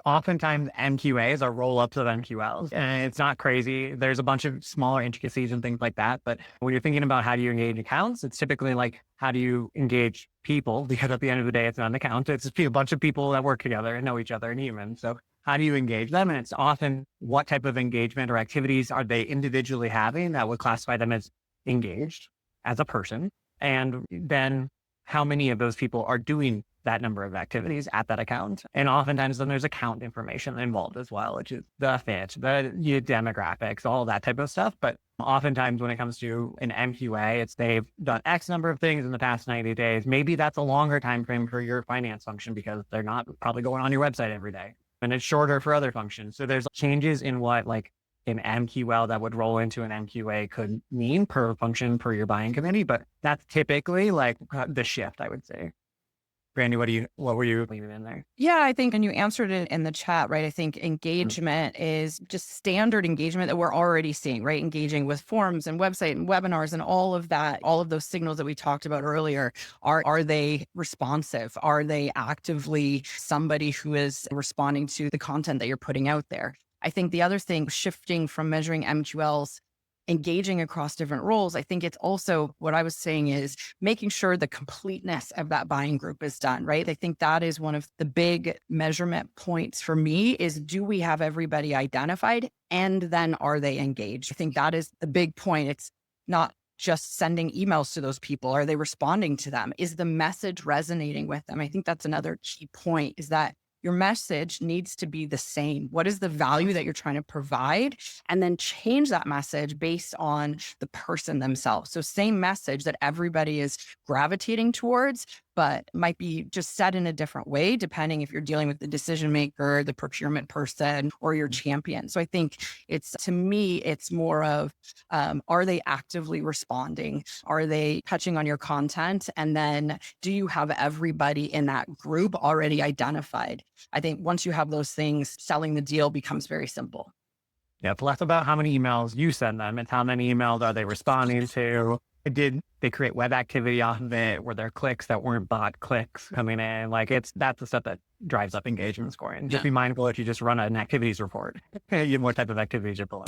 oftentimes MQAs are roll-ups of MQLs. And it's not crazy. There's a bunch of smaller intricacies and things like that. But when you're thinking about how do you engage accounts, it's typically like, how do you engage people? Because at the end of the day, it's not an account. It's just a bunch of people that work together and know each other and humans. So how do you engage them? And it's often what type of engagement or activities are they individually having that would classify them as engaged as a person? And then how many of those people are doing that number of activities at that account? And oftentimes then there's account information involved as well, which is the fit, the demographics, all that type of stuff. But oftentimes when it comes to an MQA, it's they've done X number of things in the past 90 days. Maybe that's a longer time frame for your finance function because they're not probably going on your website every day. And it's shorter for other functions. So there's changes in what like an MQL that would roll into an MQA could mean per function per your buying committee. But that's typically like the shift, I would say. Brandy, what were you leaving in there? Yeah, I think, and you answered it in the chat, right? I think engagement is just standard engagement that we're already seeing, right? Engaging with forums and website and webinars and all of that, all of those signals that we talked about earlier. Are they responsive? Are they actively somebody who is responding to the content that you're putting out there? I think the other thing, shifting from measuring MQLs, engaging across different roles, I think it's also what I was saying is making sure the completeness of that buying group is done, right? I think that is one of the big measurement points for me is, do we have everybody identified? And then are they engaged? I think that is the big point. It's not just sending emails to those people. Are they responding to them? Is the message resonating with them? I think that's another key point, is that your message needs to be the same. What is the value that you're trying to provide? And then change that message based on the person themselves. So same message that everybody is gravitating towards, but might be just said in a different way, depending if you're dealing with the decision maker, the procurement person, or your champion. So I think to me, it's more of, are they actively responding? Are they touching on your content? And then do you have everybody in that group already identified? I think once you have those things, selling the deal becomes very simple. Yeah, it's less about how many emails you send them. It's how many emails are they responding to? Did they create web activity off of it? Were there clicks that weren't bot clicks coming in? Like that's the stuff that drives up engagement scoring. Just be mindful if you just run an activities report, what type of activities you're pulling.